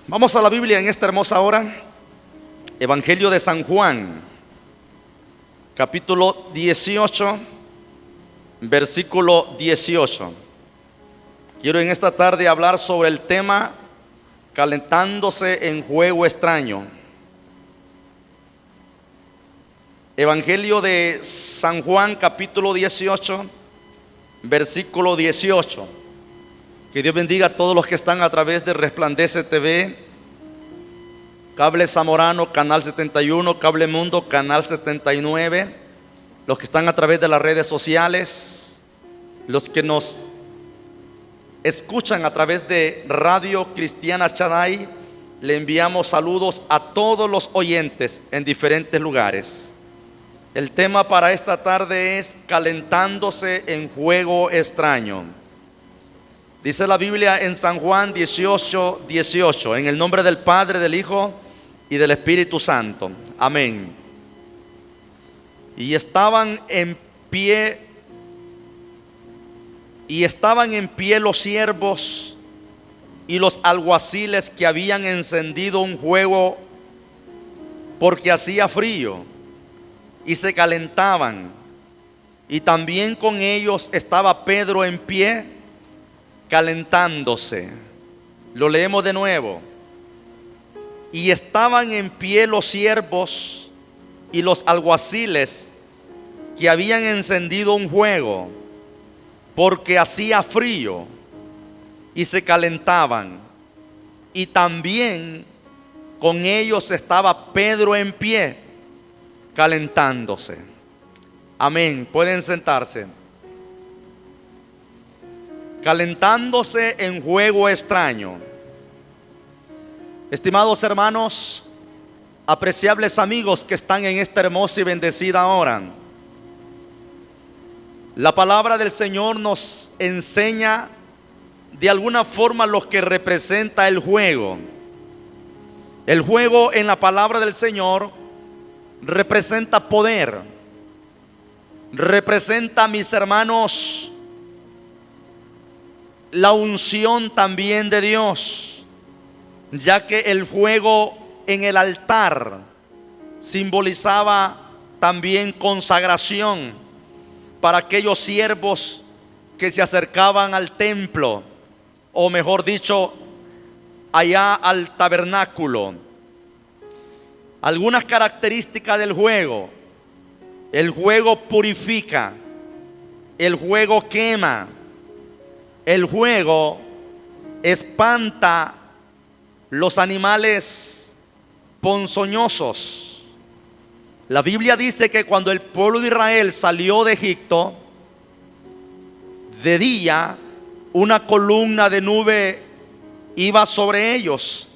Vamos a la Biblia en esta hermosa hora. Evangelio de San Juan, capítulo 18, versículo 18. Quiero en esta tarde hablar sobre el tema calentándose en juego extraño. Evangelio de San Juan, capítulo 18, versículo 18. Que Dios bendiga a todos los que están a través de Resplandece TV, Cable Zamorano, Canal 71, Cable Mundo, Canal 79, los que están a través de las redes sociales, los que nos escuchan a través de Radio Cristiana Shaddai. Le enviamos saludos a todos los oyentes en diferentes lugares. El tema para esta tarde es calentándose en juego extraño. Dice la Biblia en San Juan 18, 18, en el nombre del Padre, del Hijo y del Espíritu Santo. Amén. Y estaban en pie los siervos y los alguaciles que habían encendido un fuego porque hacía frío, y se calentaban. Y también con ellos estaba Pedro en pie, calentándose. Lo leemos de nuevo. Y estaban en pie los siervos y los alguaciles que habían encendido un fuego porque hacía frío, y se calentaban. Y también con ellos estaba Pedro en pie, calentándose. Amén. Pueden sentarse. Calentándose en juego extraño. Estimados hermanos, apreciables amigos que están en esta hermosa y bendecida hora, la palabra del Señor nos enseña de alguna forma lo que representa el juego. El juego en la palabra del Señor representa poder, representa, mis hermanos, la unción también de Dios, ya que el fuego en el altar simbolizaba también consagración para aquellos siervos que se acercaban al templo, o mejor dicho, allá al tabernáculo. Algunas características del fuego: el fuego purifica, el fuego quema, el fuego espanta los animales ponzoñosos. La Biblia dice que cuando el pueblo de Israel salió de Egipto, de día una columna de nube iba sobre ellos,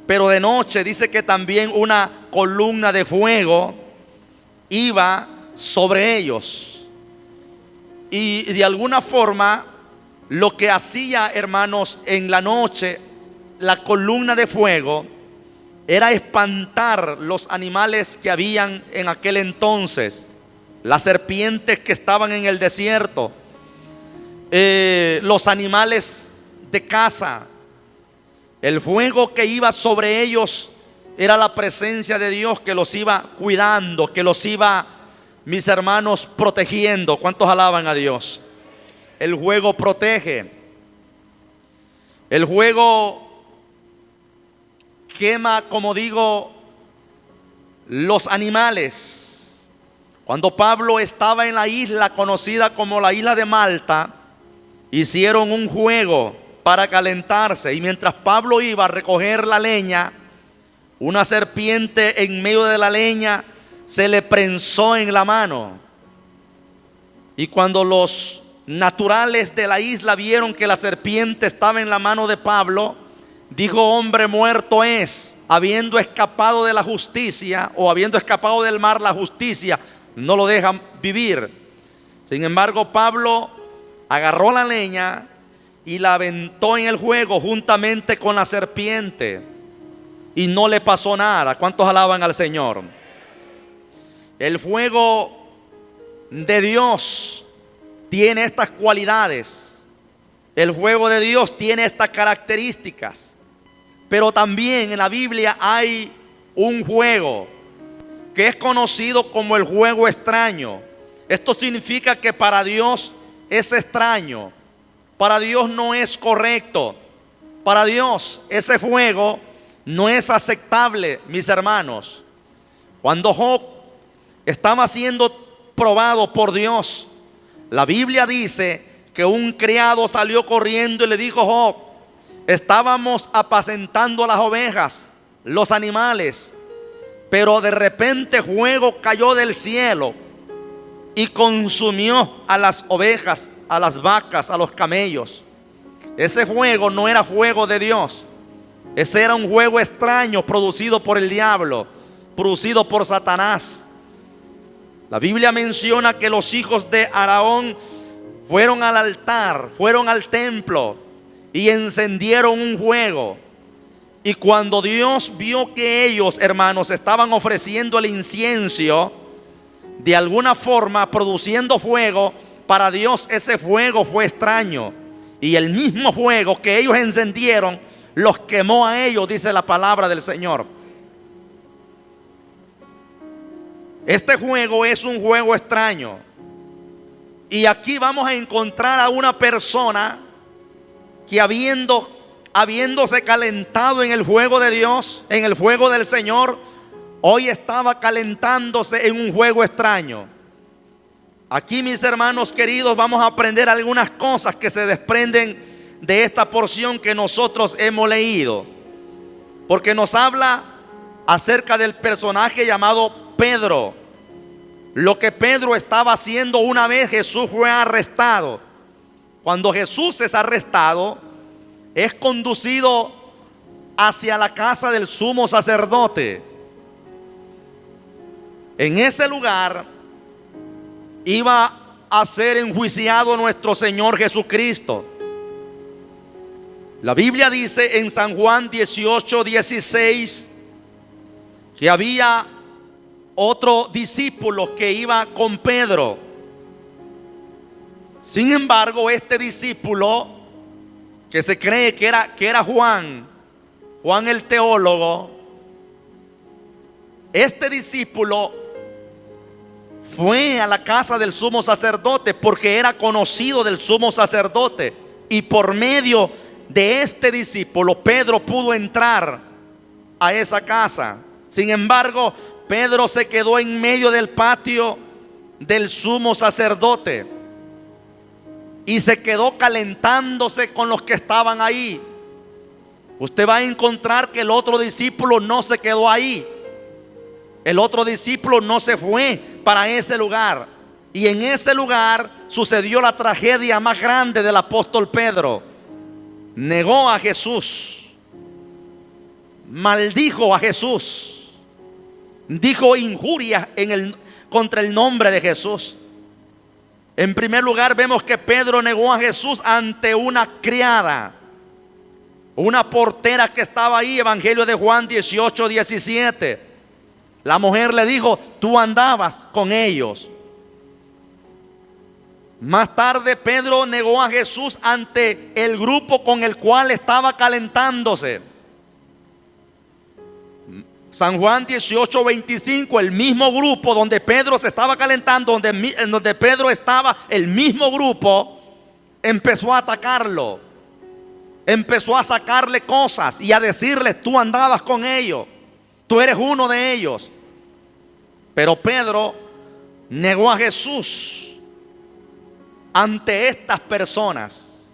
pero de noche dice que también una columna de fuego iba sobre ellos. Y de alguna forma, lo que hacía, hermanos, en la noche la columna de fuego era espantar los animales que habían en aquel entonces, las serpientes que estaban en el desierto, los animales de caza. El fuego que iba sobre ellos era la presencia de Dios que los iba cuidando, que los iba, mis hermanos, protegiendo. ¿Cuántos alaban a Dios? El fuego protege. El fuego quema, como digo, los animales. Cuando Pablo estaba en la isla conocida como la isla de Malta, hicieron un fuego para calentarse, y mientras Pablo iba a recoger la leña, una serpiente en medio de la leña se le prensó en la mano. Y cuando los naturales de la isla vieron que la serpiente estaba en la mano de Pablo, dijo: hombre muerto es. Habiendo escapado de la justicia, o habiendo escapado del mar, la justicia no lo dejan vivir. Sin embargo, Pablo agarró la leña y la aventó en el fuego juntamente con la serpiente, y no le pasó nada. ¿Cuántos alaban al Señor? El fuego de Dios tiene estas cualidades. El fuego de Dios tiene estas características. Pero también en la Biblia hay un juego que es conocido como el juego extraño. Esto significa que para Dios es extraño, para Dios no es correcto, para Dios ese juego no es aceptable, mis hermanos. Cuando Job estaba siendo probado por Dios, la Biblia dice que un criado salió corriendo y le dijo: Job, estábamos apacentando las ovejas, los animales, pero de repente fuego cayó del cielo y consumió a las ovejas, a las vacas, a los camellos. Ese fuego no era fuego de Dios. Ese era un fuego extraño producido por el diablo, producido por Satanás. La Biblia menciona que los hijos de Aarón fueron al altar, fueron al templo y encendieron un fuego. Y cuando Dios vio que ellos, hermanos, estaban ofreciendo el incienso, de alguna forma produciendo fuego, para Dios ese fuego fue extraño. Y el mismo fuego que ellos encendieron los quemó a ellos, dice la palabra del Señor. Este juego es un juego extraño. Y aquí vamos a encontrar a una persona que habiéndose calentado en el fuego de Dios, en el fuego del Señor, hoy estaba calentándose en un juego extraño. Aquí, mis hermanos queridos, vamos a aprender algunas cosas que se desprenden de esta porción que nosotros hemos leído, porque nos habla acerca del personaje llamado Pedro. Lo que Pedro estaba haciendo una vez Jesús fue arrestado. Cuando Jesús es arrestado, es conducido hacia la casa del sumo sacerdote. En ese lugar iba a ser enjuiciado nuestro Señor Jesucristo. La Biblia dice en San Juan 18:16 que había otro discípulo que iba con Pedro. Sin embargo, este discípulo, que se cree que era Juan el teólogo, este discípulo fue a la casa del sumo sacerdote porque era conocido del sumo sacerdote, y por medio de este discípulo Pedro pudo entrar a esa casa. Sin embargo, Pedro se quedó en medio del patio del sumo sacerdote y se quedó calentándose con los que estaban ahí. Usted va a encontrar que el otro discípulo no se quedó ahí. El otro discípulo no se fue para ese lugar. Y en ese lugar sucedió la tragedia más grande del apóstol Pedro. Negó a Jesús, maldijo a Jesús, dijo injurias contra el nombre de Jesús. En primer lugar, vemos que Pedro negó a Jesús ante una criada, una portera que estaba ahí. Evangelio de Juan 18:17. La mujer le dijo: tú andabas con ellos. Más tarde Pedro negó a Jesús ante el grupo con el cual estaba calentándose. San Juan 18:25, el mismo grupo donde Pedro se estaba calentando, donde Pedro estaba, el mismo grupo empezó a atacarlo, empezó a sacarle cosas y a decirle: tú andabas con ellos, tú eres uno de ellos. Pero Pedro negó a Jesús ante estas personas.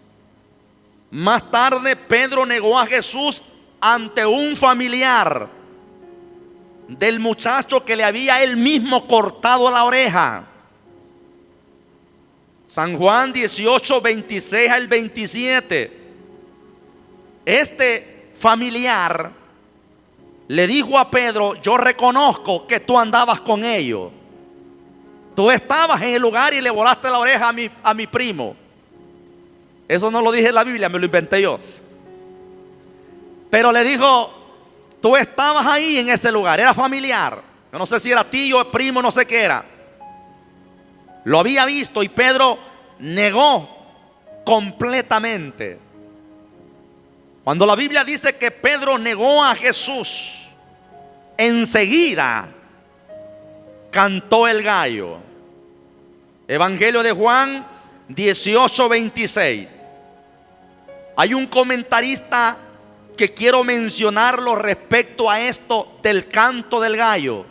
Más tarde Pedro negó a Jesús ante un familiar del muchacho que le había él mismo cortado la oreja. San Juan 18:26 al 27. Este familiar le dijo a Pedro: yo reconozco que tú andabas con ellos. Tú estabas en el lugar y le volaste la oreja a mi primo. Eso no lo dije en la Biblia, me lo inventé yo. Pero le dijo: tú estabas ahí en ese lugar, era familiar. Yo no sé si era tío, primo, no sé qué era. Lo había visto y Pedro negó completamente. Cuando la Biblia dice que Pedro negó a Jesús, enseguida cantó el gallo. Evangelio de Juan 18:26. Hay un comentarista que quiero mencionarlo respecto a esto del canto del gallo.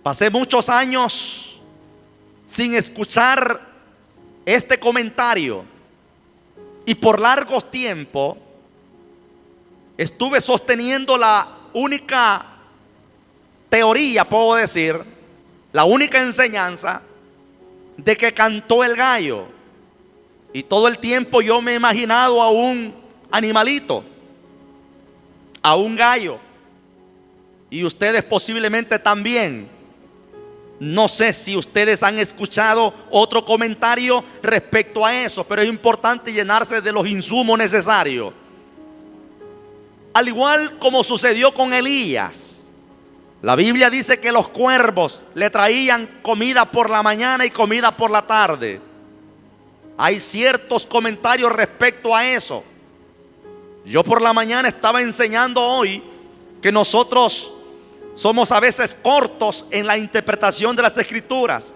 Pasé muchos años sin escuchar este comentario y por largos tiempos estuve sosteniendo la única teoría, puedo decir, la única enseñanza de que cantó el gallo. Y todo el tiempo yo me he imaginado a un animalito, a un gallo. Y ustedes posiblemente también. No sé si ustedes han escuchado otro comentario respecto a eso, pero es importante llenarse de los insumos necesarios. Al igual como sucedió con Elías. La Biblia dice que los cuervos le traían comida por la mañana y comida por la tarde. Hay ciertos comentarios respecto a eso. Yo por la mañana estaba enseñando hoy que nosotros somos a veces cortos en la interpretación de las escrituras.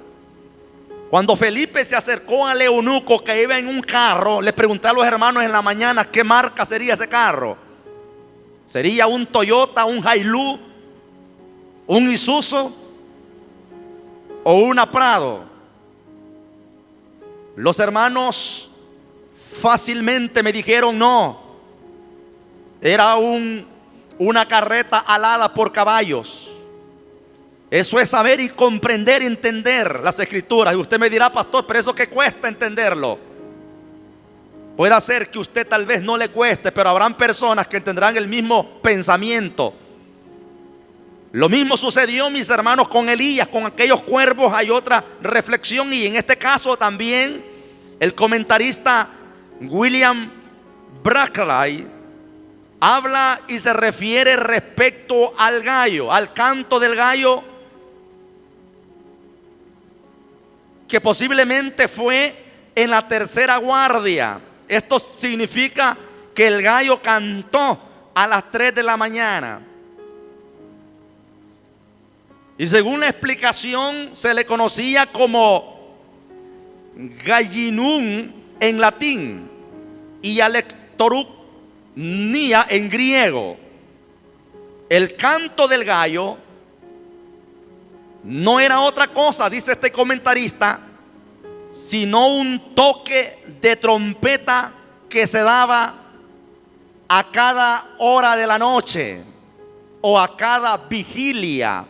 Cuando Felipe se acercó al eunuco que iba en un carro, le pregunté a los hermanos en la mañana qué marca sería ese carro. ¿Sería un Toyota, un Hilux, un Isuzu o una Prado? Los hermanos fácilmente me dijeron no, era una carreta alada por caballos. Eso es saber y comprender y entender las escrituras. Y usted me dirá, pastor, pero eso que cuesta entenderlo. Puede ser que usted tal vez no le cueste, pero habrán personas que tendrán el mismo pensamiento. Lo mismo sucedió, mis hermanos, con Elías, con aquellos cuervos. Hay otra reflexión, y en este caso también el comentarista William Brackley habla y se refiere respecto al gallo, al canto del gallo, que posiblemente fue en la tercera guardia. Esto significa que el gallo cantó a las 3 de la mañana. Y según la explicación, se le conocía como gallinum en latín y alectorunia en griego. El canto del gallo no era otra cosa, dice este comentarista, sino un toque de trompeta que se daba a cada hora de la noche o a cada vigilia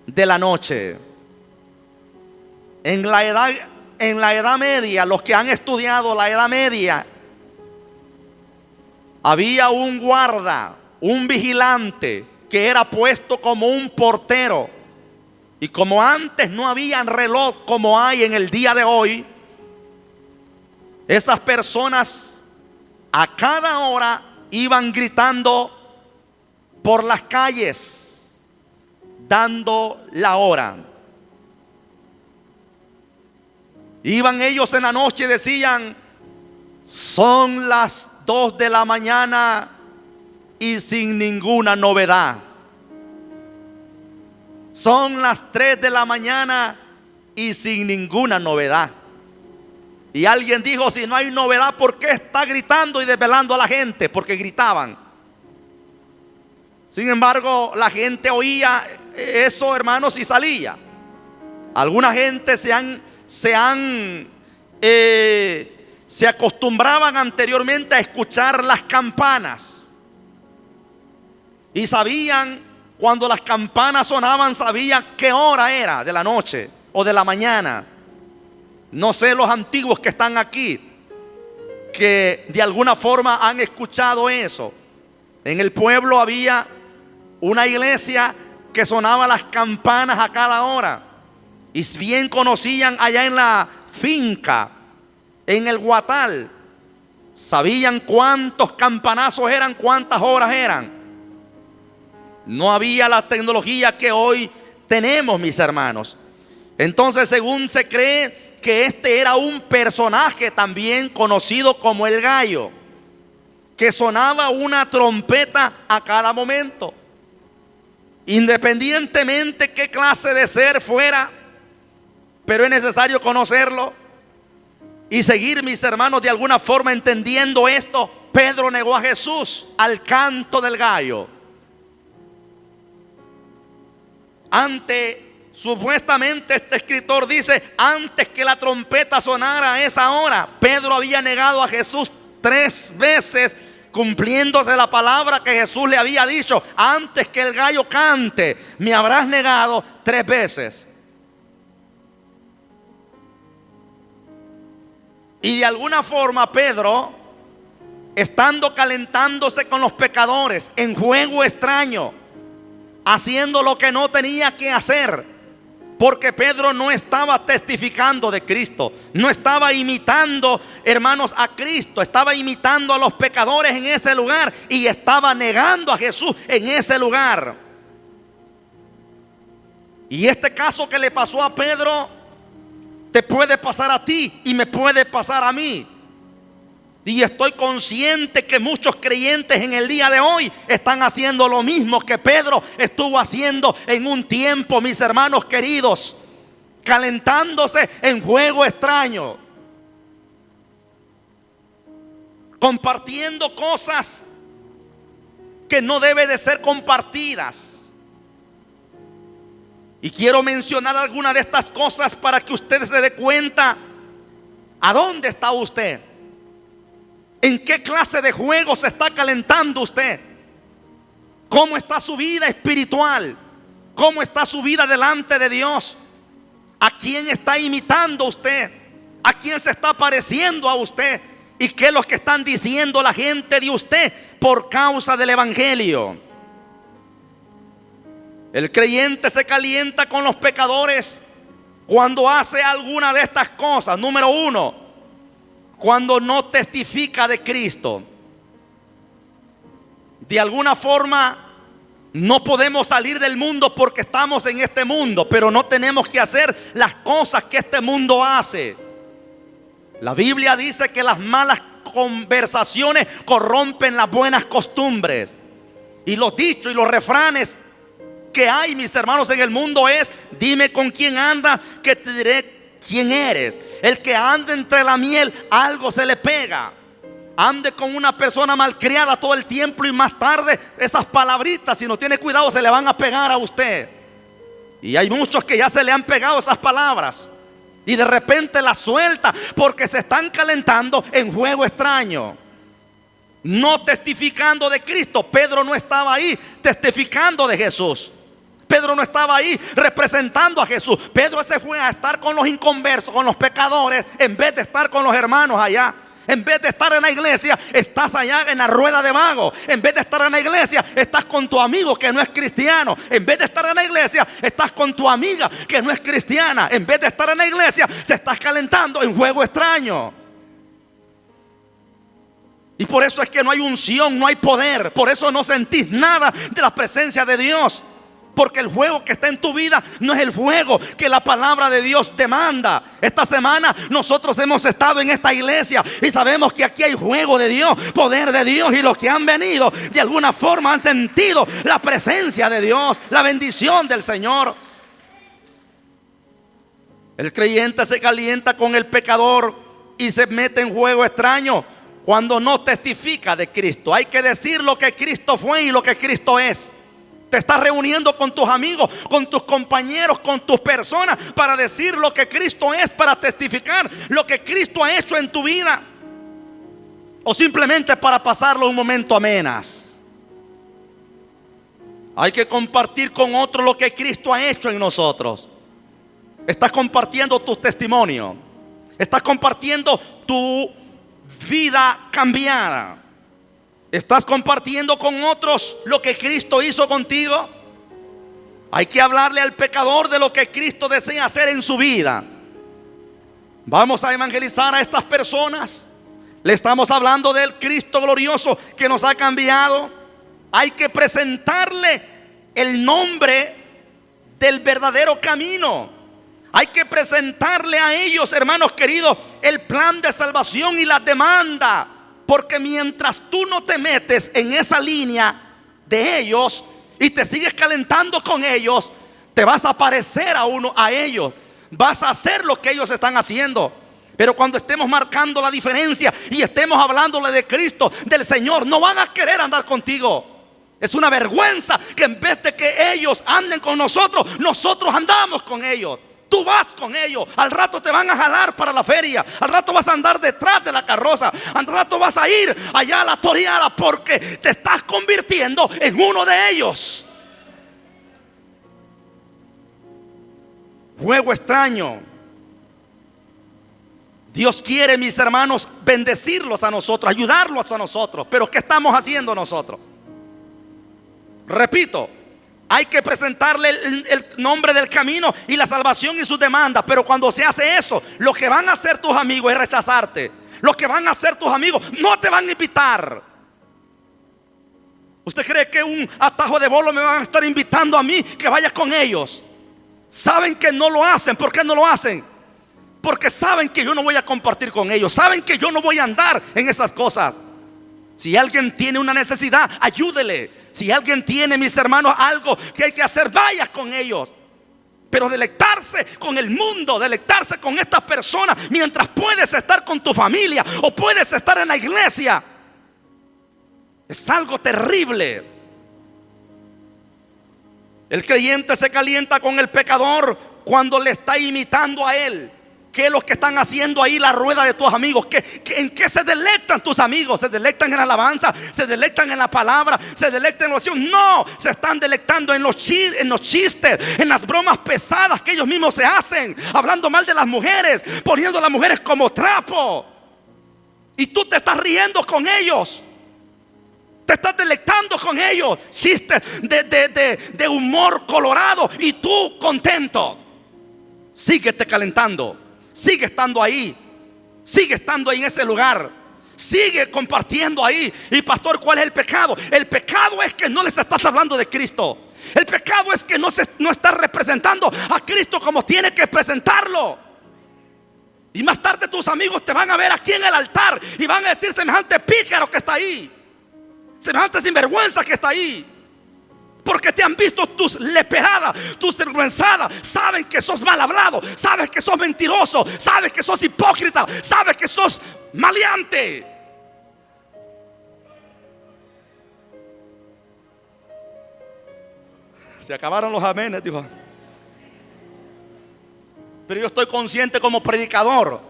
de la noche. En la Edad Media, los que han estudiado la Edad Media, había un guarda, un vigilante que era puesto como un portero. Y como antes no había reloj como hay en el día de hoy, esas personas a cada hora iban gritando por las calles, dando la hora. Iban ellos en la noche y decían: son las 2 de la mañana y sin ninguna novedad. Son las 3 de la mañana y sin ninguna novedad. Y alguien dijo: si no hay novedad, ¿por qué está gritando y desvelando a la gente? Porque gritaban. Sin embargo, la gente oía eso, hermanos, y salía. Alguna gente se acostumbraban anteriormente a escuchar las campanas y sabían, cuando las campanas sonaban, sabían qué hora era de la noche o de la mañana. No sé los antiguos que están aquí, que de alguna forma han escuchado eso. En el pueblo había una iglesia que sonaba las campanas a cada hora. Y bien conocían allá en la finca, en el Guatal, sabían cuántos campanazos eran, cuántas horas eran. No había la tecnología que hoy tenemos, mis hermanos. Entonces, según se cree que este era un personaje también conocido como el gallo. que sonaba una trompeta a cada momento. Independientemente qué clase de ser fuera, pero es necesario conocerlo y seguir, mis hermanos, de alguna forma entendiendo esto. Pedro negó a Jesús al canto del gallo. Supuestamente este escritor dice, antes que la trompeta sonara a esa hora, Pedro había negado a Jesús 3 veces, cumpliéndose la palabra que Jesús le había dicho: antes que el gallo cante, me habrás negado 3 veces. Y de alguna forma Pedro, estando calentándose con los pecadores en juego extraño, haciendo lo que no tenía que hacer, porque Pedro no estaba testificando de Cristo, no estaba imitando, hermanos, a Cristo, estaba imitando a los pecadores en ese lugar y estaba negando a Jesús en ese lugar. Y este caso que le pasó a Pedro te puede pasar a ti y me puede pasar a mí. Y estoy consciente que muchos creyentes en el día de hoy están haciendo lo mismo que Pedro estuvo haciendo en un tiempo, mis hermanos queridos, calentándose en juego extraño, compartiendo cosas que no deben de ser compartidas. Y quiero mencionar algunas de estas cosas para que usted se dé cuenta a dónde está usted. ¿En qué clase de juego se está calentando usted? ¿Cómo está su vida espiritual? ¿Cómo está su vida delante de Dios? ¿A quién está imitando usted? ¿A quién se está pareciendo a usted? ¿Y qué es lo que están diciendo la gente de usted por causa del evangelio? El creyente se calienta con los pecadores cuando hace alguna de estas cosas. Número 1, cuando no testifica de Cristo. De alguna forma no podemos salir del mundo porque estamos en este mundo, pero no tenemos que hacer las cosas que este mundo hace. La Biblia dice que las malas conversaciones corrompen las buenas costumbres. Y los dichos y los refranes que hay, mis hermanos, en el mundo es: dime con quién anda, que te diré quién eres. El que anda entre la miel, algo se le pega. Ande con una persona malcriada todo el tiempo y más tarde esas palabritas, si no tiene cuidado, se le van a pegar a usted. Y hay muchos que ya se le han pegado esas palabras y de repente las suelta porque se están calentando en juego extraño, no testificando de Cristo. Pedro no estaba ahí testificando de Jesús. Pedro no estaba ahí representando a Jesús. Pedro se fue a estar con los inconversos, con los pecadores, en vez de estar con los hermanos allá. En vez de estar en la iglesia, estás allá en la rueda de vagos. En vez de estar en la iglesia, estás con tu amigo que no es cristiano. En vez de estar en la iglesia, estás con tu amiga que no es cristiana. En vez de estar en la iglesia, te estás calentando en juego extraño. Y por eso es que no hay unción, no hay poder. Por eso no sentís nada de la presencia de Dios. Porque el fuego que está en tu vida no es el fuego que la palabra de Dios demanda. Esta semana nosotros hemos estado en esta iglesia y sabemos que aquí hay fuego de Dios, poder de Dios. Y los que han venido de alguna forma han sentido la presencia de Dios, la bendición del Señor. El creyente se calienta con el pecador y se mete en juego extraño cuando no testifica de Cristo. Hay que decir lo que Cristo fue y lo que Cristo es. Te estás reuniendo con tus amigos, con tus compañeros, con tus personas para decir lo que Cristo es, para testificar lo que Cristo ha hecho en tu vida, o simplemente para pasarlo un momento amenas. Hay que compartir con otros lo que Cristo ha hecho en nosotros. Estás compartiendo tu testimonio, estás compartiendo tu vida cambiada. ¿Estás compartiendo con otros lo que Cristo hizo contigo? Hay que hablarle al pecador de lo que Cristo desea hacer en su vida. Vamos a evangelizar a estas personas. Le estamos hablando del Cristo glorioso que nos ha cambiado. Hay que presentarle el nombre del verdadero camino. Hay que presentarle a ellos, hermanos queridos, el plan de salvación y la demanda Porque mientras tú no te metes en esa línea de ellos y te sigues calentando con ellos, te vas a parecer a ellos. Vas a hacer lo que ellos están haciendo. Pero cuando estemos marcando la diferencia y estemos hablándole de Cristo, del Señor, no van a querer andar contigo. Es una vergüenza que en vez de que ellos anden con nosotros, nosotros andamos con ellos. Tú vas con ellos, al rato te van a jalar para la feria, al rato vas a andar detrás de la carroza, al rato vas a ir allá a la toreada, porque te estás convirtiendo en uno de ellos. Juego extraño. Dios quiere, mis hermanos, bendecirlos a nosotros, ayudarlos a nosotros. Pero ¿qué estamos haciendo nosotros? Repito, hay que presentarle el nombre del camino y la salvación y sus demandas. Pero cuando se hace eso, lo que van a hacer tus amigos es rechazarte. Lo que van a hacer tus amigos no te van a invitar. ¿Usted cree que un atajo de bolos me van a estar invitando a mí que vaya con ellos? Saben que no lo hacen. ¿Por qué no lo hacen? Porque saben que yo no voy a compartir con ellos. Saben que yo no voy a andar en esas cosas. Si alguien tiene una necesidad, ayúdele. Si alguien tiene, mis hermanos, algo que hay que hacer, vaya con ellos. Pero deleitarse con el mundo, deleitarse con estas personas, mientras puedes estar con tu familia o puedes estar en la iglesia, es algo terrible. El creyente se calienta con el pecador cuando le está imitando a él. ¿Qué es lo que están haciendo ahí la rueda de tus amigos? ¿En qué se deleitan tus amigos? ¿Se deleitan en la alabanza? ¿Se deleitan en la palabra? ¿Se deleitan en la oración? No, se están deleitando en los chistes, en las bromas pesadas que ellos mismos se hacen, hablando mal de las mujeres, poniendo a las mujeres como trapo. Y tú te estás riendo con ellos. Te estás deleitando con ellos. Chistes de humor colorado y tú contento. Síguete calentando. Sigue estando ahí. Sigue estando ahí en ese lugar. Sigue compartiendo ahí. Y pastor, ¿cuál es el pecado? El pecado es que no les estás hablando de Cristo. El pecado es que no estás representando a Cristo como tiene que presentarlo. Y más tarde tus amigos te van a ver aquí en el altar y van a decir: semejante pícaro que está ahí, semejante sinvergüenza que está ahí. Porque te han visto tus leperadas, tus sinvergüenzadas. Saben que sos mal hablado, sabes que sos mentiroso, sabes que sos hipócrita, sabes que sos maleante. Se acabaron los amenes, dijo. Pero yo estoy consciente como predicador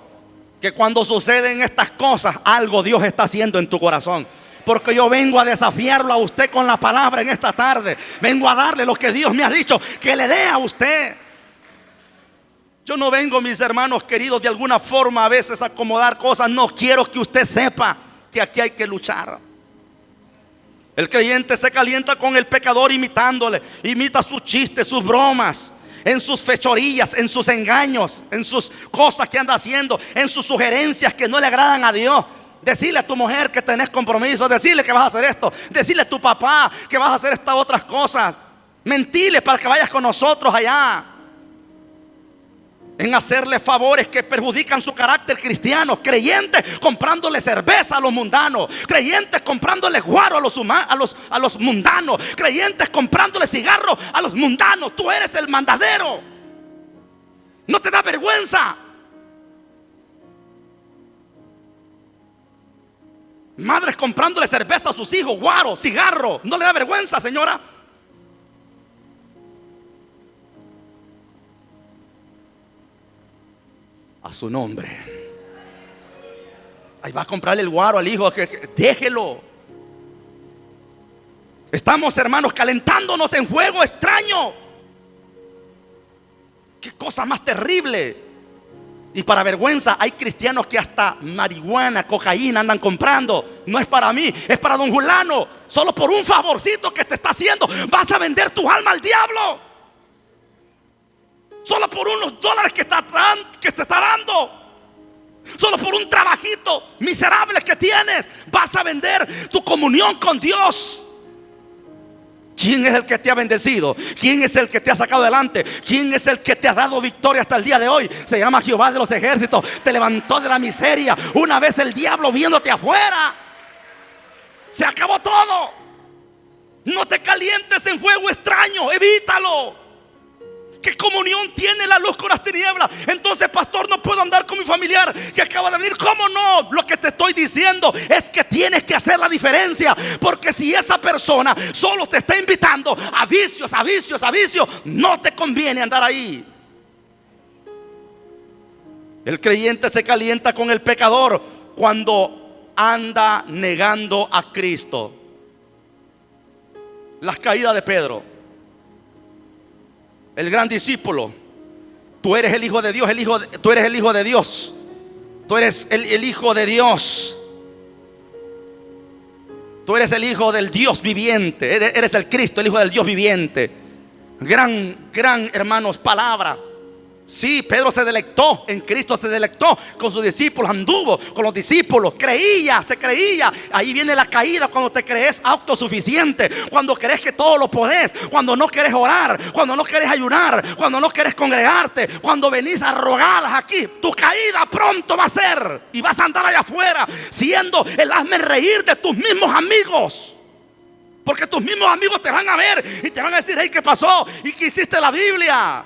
que cuando suceden estas cosas, algo Dios está haciendo en tu corazón. Porque yo vengo a desafiarlo a usted con la palabra en esta tarde. Vengo a darle lo que Dios me ha dicho que le dé a usted. Yo no vengo, mis hermanos queridos, de alguna forma a veces a acomodar cosas. No, quiero que usted sepa que aquí hay que luchar. El creyente se calienta con el pecador imitándole. Imita sus chistes, sus bromas, en sus fechorías, en sus engaños, en sus cosas que anda haciendo, en sus sugerencias que no le agradan a Dios. Decirle a tu mujer que tenés compromiso, decirle que vas a hacer esto, decirle a tu papá que vas a hacer estas otras cosas. Mentirle para que vayas con nosotros allá. En hacerle favores que perjudican su carácter cristiano. Creyentes comprándole cerveza a los mundanos. Creyentes comprándole guaro a los mundanos. Creyentes comprándole cigarros a los mundanos. Tú eres el mandadero. ¿No te da vergüenza? Madres comprándole cerveza a sus hijos, guaro, cigarro. ¿No le da vergüenza, señora? A su nombre. Ahí va a comprarle el guaro al hijo. Déjelo. Estamos, hermanos, calentándonos en juego extraño. Qué cosa más terrible. Y para vergüenza hay cristianos que hasta marihuana, cocaína andan comprando. No es para mí, es para don Julano. Solo por un favorcito que te está haciendo vas a vender tu alma al diablo. Solo por unos dólares que te está dando. Solo por un trabajito miserable que tienes vas a vender tu comunión con Dios. ¿Quién es el que te ha bendecido? ¿Quién es el que te ha sacado adelante? ¿Quién es el que te ha dado victoria hasta el día de hoy? Se llama Jehová de los ejércitos. Te levantó de la miseria. Una vez el diablo viéndote afuera, Se acabó todo. No te calientes en fuego extraño, evítalo. ¿Qué comunión tiene la luz con las tinieblas? Entonces, pastor, no puedo andar con mi familiar que acaba de venir. ¿Cómo no? Lo que te estoy diciendo es que tienes que hacer la diferencia. Porque si esa persona solo te está invitando a vicios, a vicios, a vicios, no te conviene andar ahí. El creyente se calienta con el pecador cuando anda negando a Cristo. Las caídas de Pedro, el gran discípulo. Tú eres el hijo de Dios, tú eres el hijo de Dios. Tú eres el hijo de Dios. Tú eres el hijo del Dios viviente. Eres el Cristo, el hijo del Dios viviente. Gran, hermanos, palabra. Sí, Pedro se deleitó en Cristo, se deleitó con sus discípulos, anduvo con los discípulos, se creía. Ahí viene la caída, cuando te crees autosuficiente, cuando crees que todo lo podés, cuando no querés orar, cuando no querés ayunar, cuando no querés congregarte, cuando venís a rogadas aquí. Tu caída pronto va a ser, y vas a andar allá afuera siendo el hazme reír de tus mismos amigos. Porque tus mismos amigos te van a ver y te van a decir: hey, ¿qué pasó? ¿Y qué hiciste la Biblia?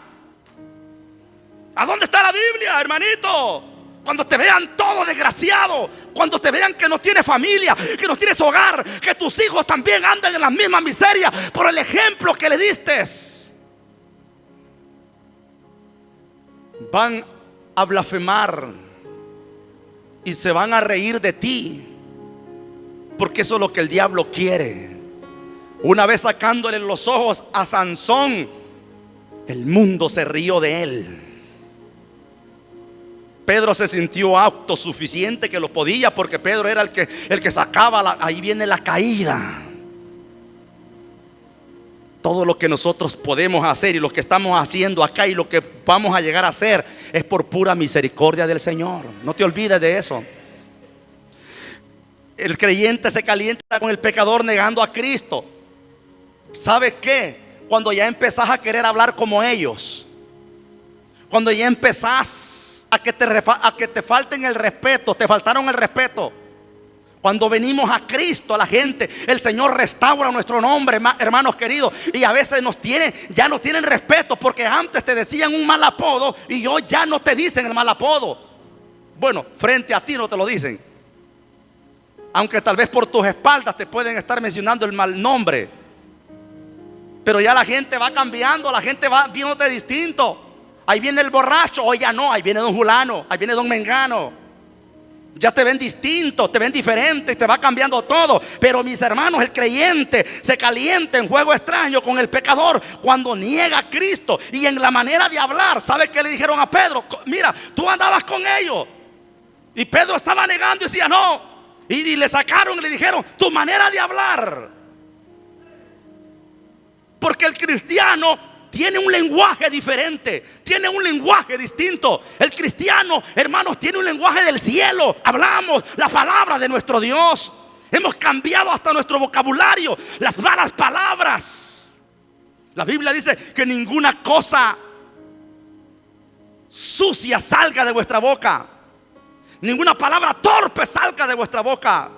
¿A dónde está la Biblia, hermanito? Cuando te vean todo desgraciado, cuando te vean que no tienes familia, que no tienes hogar, que tus hijos también andan en la misma miseria por el ejemplo que le diste. Van a blasfemar y se van a reír de ti, porque eso es lo que el diablo quiere. Una vez sacándole los ojos a Sansón, el mundo se rió de él. Pedro se sintió autosuficiente, que lo podía, porque Pedro era el que sacaba ahí viene la caída. Todo lo que nosotros podemos hacer y lo que estamos haciendo acá y lo que vamos a llegar a hacer es por pura misericordia del Señor. No te olvides de eso. El creyente se calienta con el pecador negando a Cristo. ¿Sabes qué? Cuando ya empezás a querer hablar como ellos, cuando ya empezás a que te falten el respeto, te faltaron el respeto. Cuando venimos a Cristo, a la gente, el Señor restaura nuestro nombre, hermanos queridos. Y a veces ya no tienen respeto, porque antes te decían un mal apodo y hoy ya no te dicen el mal apodo. Bueno, frente a ti no te lo dicen, aunque tal vez por tus espaldas te pueden estar mencionando el mal nombre. Pero ya la gente va cambiando, la gente va viéndote distinto. Ahí viene el borracho, hoy ya no, ahí viene don Julano, ahí viene don Mengano. Ya te ven distinto, te ven diferente, te va cambiando todo. Pero mis hermanos, el creyente se calienta en juego extraño con el pecador cuando niega a Cristo. Y en la manera de hablar, ¿sabe qué le dijeron a Pedro? Mira, tú andabas con ellos. Y Pedro estaba negando y decía no. Y le sacaron y le dijeron: tu manera de hablar. Porque el cristiano tiene un lenguaje diferente, tiene un lenguaje distinto. El cristiano, hermanos, tiene un lenguaje del cielo. Hablamos la palabra de nuestro Dios. Hemos cambiado hasta nuestro vocabulario, las malas palabras. La Biblia dice que ninguna cosa sucia salga de vuestra boca, ninguna palabra torpe salga de vuestra boca,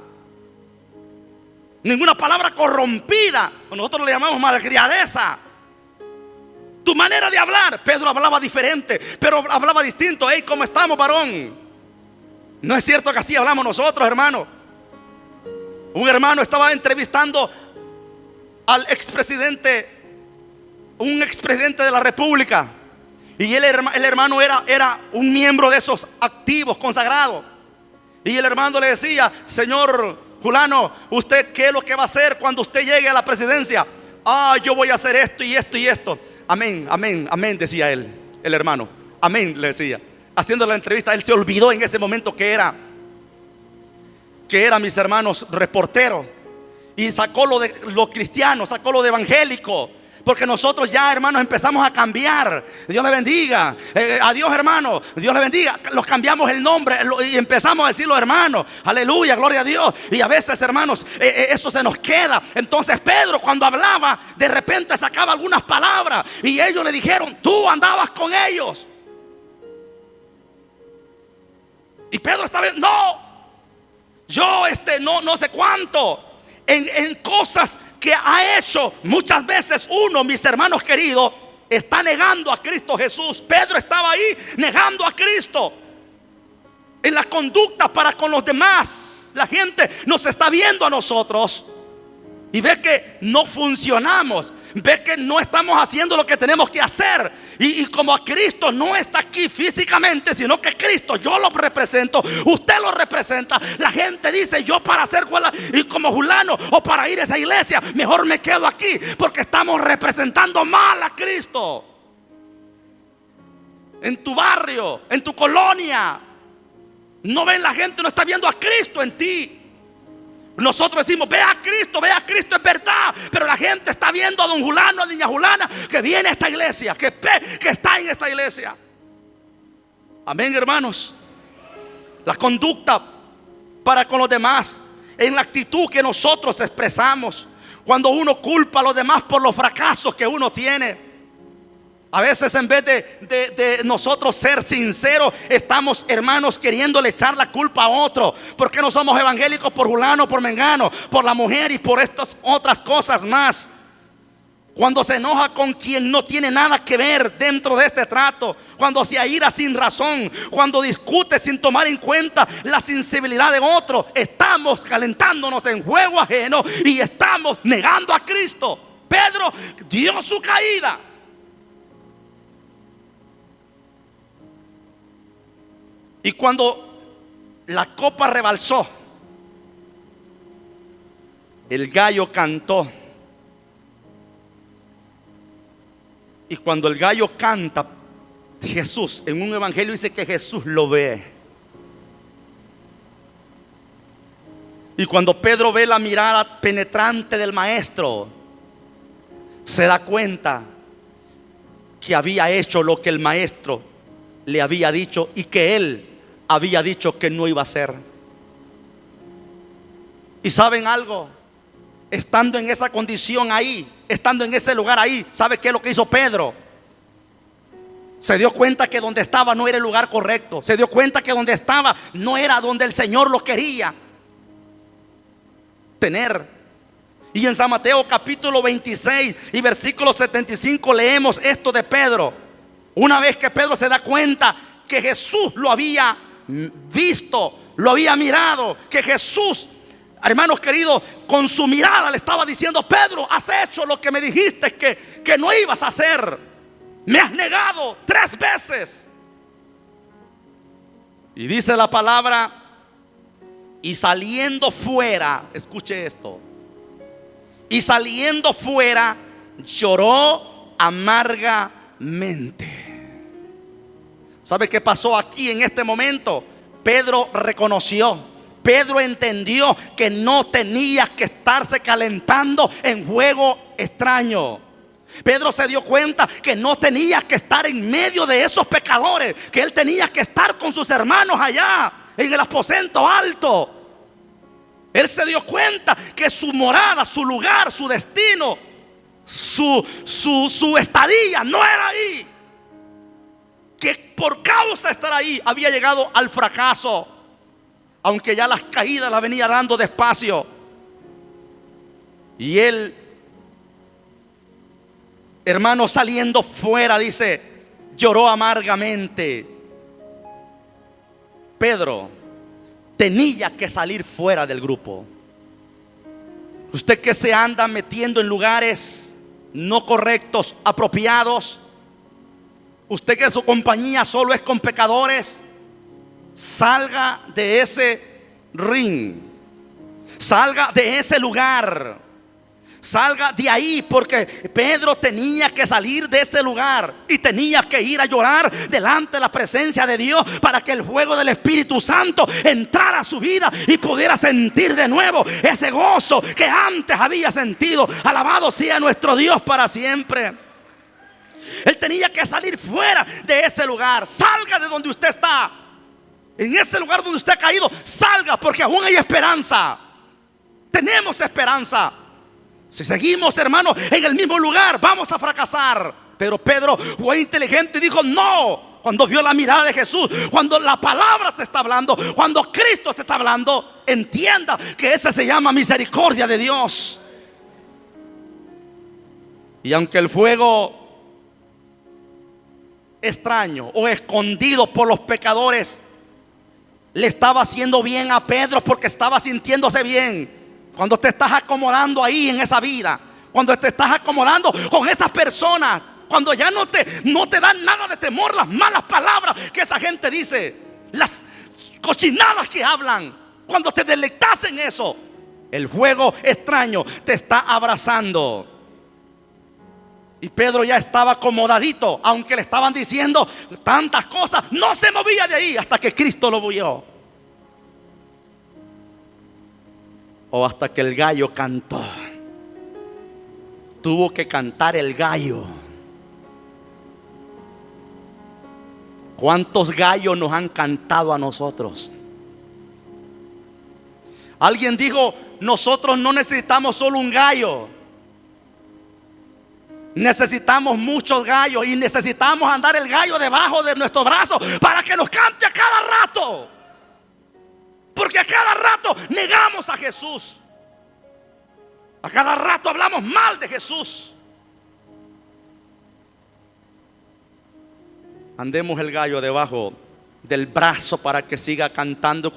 ninguna palabra corrompida. Nosotros le llamamos malcriadeza. Tu manera de hablar. Pedro hablaba diferente, pero hablaba distinto. Hey, ¿cómo estamos, varón? No es cierto que así hablamos nosotros, hermano. Un hermano estaba entrevistando al expresidente, un expresidente de la República. Y el hermano era un miembro de esos activos, consagrados. Y el hermano le decía: señor Julano, ¿usted qué es lo que va a hacer cuando usted llegue a la presidencia? Yo voy a hacer esto y esto y esto. Amén, amén, amén, decía él, el hermano. Amén, le decía. Haciendo la entrevista, él se olvidó en ese momento que era, mis hermanos, reportero. Y sacó lo de lo cristiano, sacó lo de evangélico. Porque nosotros ya, hermanos, empezamos a cambiar. Dios le bendiga. Adiós, hermano. Dios le bendiga. Los cambiamos el nombre y empezamos a decirlo, hermano. Aleluya, gloria a Dios. Y a veces, hermanos, eso se nos queda. Entonces Pedro, cuando hablaba, de repente sacaba algunas palabras. Y ellos le dijeron: tú andabas con ellos. Y Pedro esta vez: no, yo no sé cuánto. en cosas que ha hecho. Muchas veces uno, mis hermanos queridos, está negando a Cristo Jesús. Pedro estaba ahí negando a Cristo. En la conducta para con los demás, la gente nos está viendo a nosotros y ve que no funcionamos, ve que no estamos haciendo lo que tenemos que hacer. Y como a Cristo no está aquí físicamente, sino que Cristo, yo lo represento, usted lo representa. La gente dice: yo para ser y como fulano o para ir a esa iglesia, mejor me quedo aquí, porque estamos representando mal a Cristo. En tu barrio, en tu colonia, no ven, la gente no está viendo a Cristo en ti. Nosotros decimos: ve a Cristo, es verdad. Pero la gente está viendo a don Julano, a doña Julana, que viene a esta iglesia, que está en esta iglesia. Amén, hermanos. La conducta para con los demás, en la actitud que nosotros expresamos, cuando uno culpa a los demás por los fracasos que uno tiene. A veces, en vez de nosotros ser sinceros, estamos, hermanos, queriéndole echar la culpa a otro. ¿Por qué no somos evangélicos? Por fulano, por mengano, por la mujer y por estas otras cosas más. Cuando se enoja con quien no tiene nada que ver dentro de este trato, cuando se aira sin razón, cuando discute sin tomar en cuenta la sensibilidad de otro, estamos calentándonos en juego ajeno y estamos negando a Cristo. Pedro dio su caída. Y cuando la copa rebalsó, el gallo cantó. Y cuando el gallo canta, Jesús, en un evangelio dice que Jesús lo ve. Y cuando Pedro ve la mirada penetrante del maestro, se da cuenta que había hecho lo que el maestro le había dicho y que él había dicho que no iba a hacer. Y saben algo, estando en esa condición ahí, estando en ese lugar ahí, ¿sabe qué es lo que hizo Pedro? Se dio cuenta que donde estaba no era el lugar correcto. Se dio cuenta que donde estaba no era donde el Señor lo quería tener. Y en San Mateo capítulo 26 y versículo 75 leemos esto de Pedro. Una vez que Pedro se da cuenta que Jesús lo había visto, lo había mirado, que Jesús, hermanos queridos, con su mirada le estaba diciendo: Pedro, has hecho lo que me dijiste que no ibas a hacer. Me has negado 3 veces. Y dice la palabra: y saliendo fuera, escuche esto, y saliendo fuera lloró amargamente. ¿Sabe qué pasó aquí en este momento? Pedro reconoció, Pedro entendió que no tenía que estarse calentando en juego extraño. Pedro se dio cuenta que no tenía que estar en medio de esos pecadores, que él tenía que estar con sus hermanos allá en el aposento alto. Él se dio cuenta que su morada, su lugar, su destino, su estadía no era ahí, que por causa de estar ahí había llegado al fracaso, aunque ya las caídas las venía dando despacio. Y él, hermano, saliendo fuera, dice, lloró amargamente. Pedro tenía que salir fuera del grupo. Usted que se anda metiendo en lugares no correctos, apropiados, usted que su compañía solo es con pecadores, salga de ese ring, salga de ese lugar, salga de ahí, porque Pedro tenía que salir de ese lugar y tenía que ir a llorar delante de la presencia de Dios para que el fuego del Espíritu Santo entrara a su vida y pudiera sentir de nuevo ese gozo que antes había sentido. Alabado sea nuestro Dios para siempre. Él tenía que salir fuera de ese lugar. Salga de donde usted está. En ese lugar donde usted ha caído, salga, porque aún hay esperanza. Tenemos esperanza. Si seguimos, hermanos, en el mismo lugar, vamos a fracasar. Pero Pedro fue inteligente y dijo: no, cuando vio la mirada de Jesús, cuando la palabra te está hablando, cuando Cristo te está hablando, entienda que esa se llama misericordia de Dios. Y aunque el fuego extraño o escondido por los pecadores le estaba haciendo bien a Pedro, porque estaba sintiéndose bien. Cuando te estás acomodando ahí en esa vida, cuando te estás acomodando con esas personas, cuando ya no te dan nada de temor las malas palabras que esa gente dice, las cochinadas que hablan, cuando te deleitas en eso, el fuego extraño te está abrazando. Y Pedro ya estaba acomodadito, aunque le estaban diciendo tantas cosas, no se movía de ahí hasta que Cristo lo vio. O hasta que el gallo cantó. Tuvo que cantar el gallo. ¿Cuántos gallos nos han cantado a nosotros? Alguien dijo, nosotros no necesitamos solo un gallo. Necesitamos muchos gallos y necesitamos andar el gallo debajo de nuestro brazo para que nos cante a cada rato. Porque a cada rato negamos a Jesús. A cada rato hablamos mal de Jesús. Andemos el gallo debajo del brazo para que siga cantando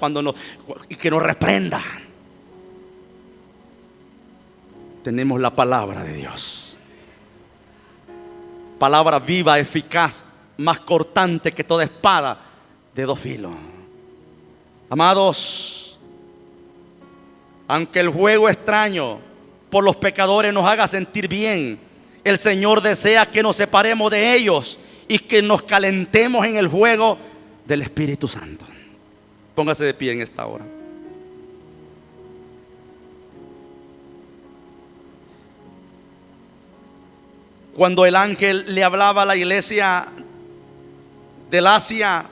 y que nos reprenda. Tenemos la palabra de Dios. Palabra viva, eficaz, más cortante que toda espada de dos filos. Amados, aunque el juego extraño por los pecadores nos haga sentir bien, el Señor desea que nos separemos de ellos y que nos calentemos en el fuego del Espíritu Santo. Póngase de pie en esta hora. Cuando el ángel le hablaba a la iglesia del Asia,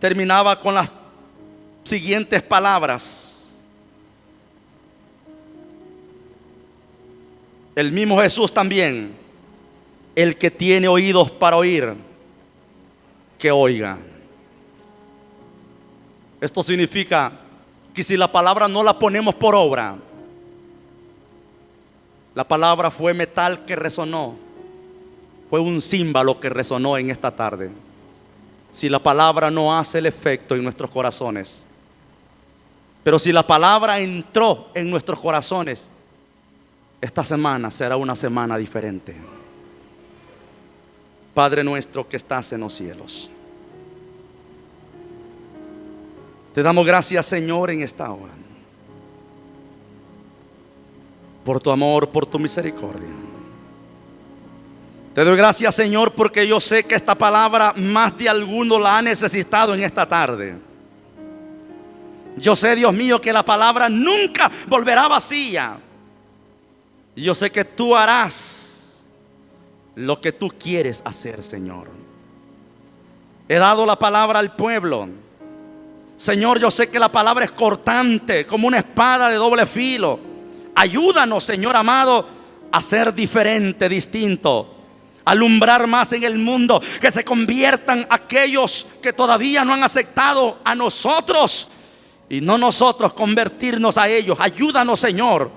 terminaba con las siguientes palabras. El mismo Jesús también: el que tiene oídos para oír, que oiga. Esto significa que si la palabra no la ponemos por obra, la palabra fue metal que resonó, fue un címbalo que resonó en esta tarde. Si la palabra no hace el efecto en nuestros corazones, pero si la palabra entró en nuestros corazones, esta semana será una semana diferente. Padre nuestro que estás en los cielos, te damos gracias, Señor, en esta hora, por tu amor, por tu misericordia. Te doy gracias, Señor, porque yo sé que esta palabra más de alguno la ha necesitado en esta tarde. Yo sé, Dios mío, que la palabra nunca volverá vacía. Y yo sé que tú harás lo que tú quieres hacer, Señor. He dado la palabra al pueblo. Señor, yo sé que la palabra es cortante, como una espada de doble filo. Ayúdanos, Señor amado, a ser diferente, distinto. Alumbrar más en el mundo, que se conviertan aquellos que todavía no han aceptado a nosotros, y no nosotros convertirnos a ellos. Ayúdanos, Señor,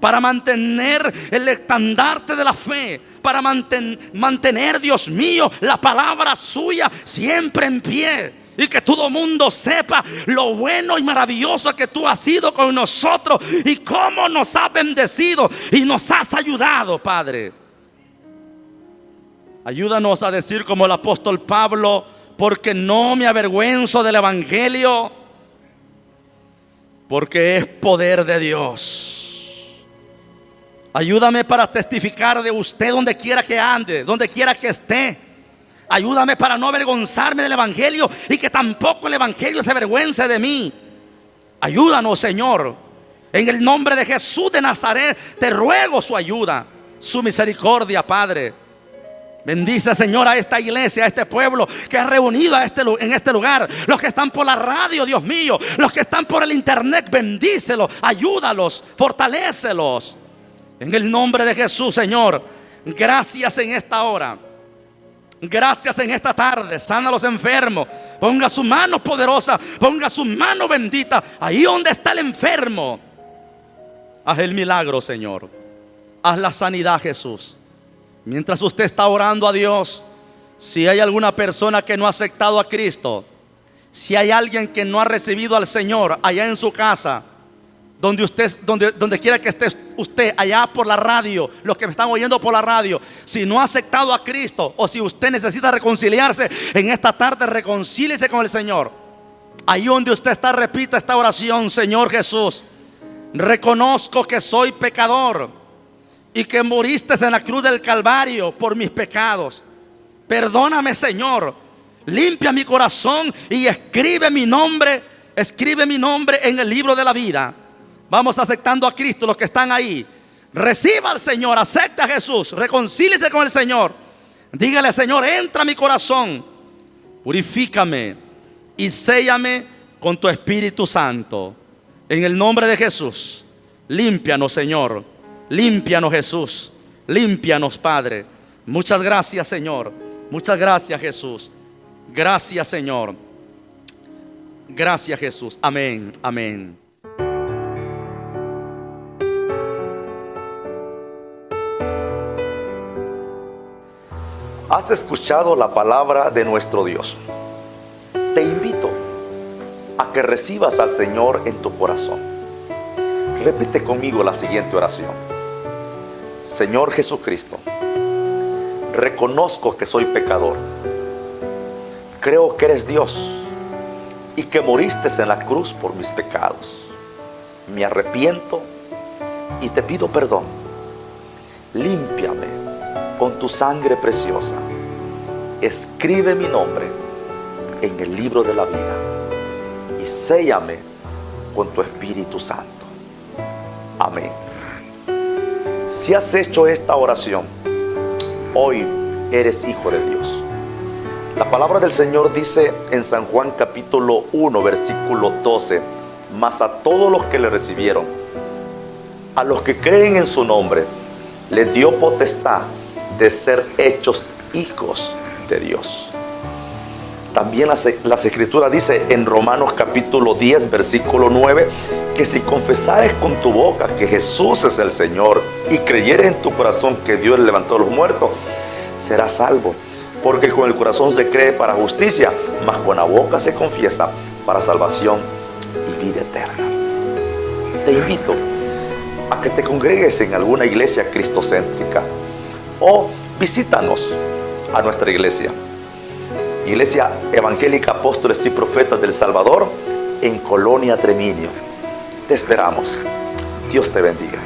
para mantener el estandarte de la fe, para mantener, Dios mío, la palabra suya siempre en pie, y que todo mundo sepa lo bueno y maravilloso que tú has sido con nosotros y cómo nos has bendecido y nos has ayudado, Padre. Ayúdanos a decir como el apóstol Pablo: porque no me avergüenzo del evangelio, porque es poder de Dios. Ayúdame para testificar de usted donde quiera que ande, donde quiera que esté. Ayúdame para no avergonzarme del evangelio y que tampoco el evangelio se avergüence de mí. Ayúdanos, Señor. En el nombre de Jesús de Nazaret te ruego su ayuda, su misericordia, Padre. Bendice, Señor, a esta iglesia, a este pueblo que ha reunido en este lugar. Los que están por la radio, Dios mío, los que están por el internet, bendícelos, ayúdalos, fortalécelos. En el nombre de Jesús, Señor, gracias en esta hora. Gracias en esta tarde. Sana a los enfermos. Ponga su mano poderosa, ponga su mano bendita ahí donde está el enfermo. Haz el milagro, Señor. Haz la sanidad, Jesús. Mientras usted está orando a Dios, si hay alguna persona que no ha aceptado a Cristo, si hay alguien que no ha recibido al Señor allá en su casa, donde quiera que esté usted, allá por la radio, los que me están oyendo por la radio, si no ha aceptado a Cristo, o si usted necesita reconciliarse en esta tarde, reconcíliese con el Señor. Ahí donde usted está, repita esta oración: Señor Jesús, reconozco que soy pecador y que moriste en la cruz del Calvario por mis pecados. Perdóname, Señor, limpia mi corazón y escribe mi nombre en el libro de la vida. Vamos aceptando a Cristo, los que están ahí. Reciba al Señor, acepta a Jesús, reconcíliese con el Señor. Dígale: Señor, entra a mi corazón, purifícame y séllame con tu Espíritu Santo. En el nombre de Jesús, límpianos, Señor. Límpianos, Jesús. Límpianos, Padre. Muchas gracias, Señor. Muchas gracias, Jesús. Gracias, Señor. Gracias, Jesús. Amén, amén. Has escuchado la palabra de nuestro Dios. Te invito a que recibas al Señor en tu corazón. Repite conmigo la siguiente oración: Señor Jesucristo, reconozco que soy pecador. Creo que eres Dios y que moriste en la cruz por mis pecados. Me arrepiento y te pido perdón. Límpiame con tu sangre preciosa. Escribe mi nombre en el libro de la vida y séllame con tu Espíritu Santo. Amén. Si has hecho esta oración, hoy eres hijo de Dios. La palabra del Señor dice en San Juan capítulo 1 versículo 12: mas a todos los que le recibieron, a los que creen en su nombre, les dio potestad de ser hechos hijos de Dios. También las Escrituras dice en Romanos capítulo 10 versículo 9 que si confesares con tu boca que Jesús es el Señor y creyeres en tu corazón que Dios levantó a los muertos, serás salvo. Porque con el corazón se cree para justicia, mas con la boca se confiesa para salvación y vida eterna. Te invito a que te congregues en alguna iglesia cristocéntrica o visítanos a nuestra iglesia, Iglesia Evangélica Apóstoles y Profetas del Salvador, en Colonia Treminio. Te esperamos. Dios te bendiga.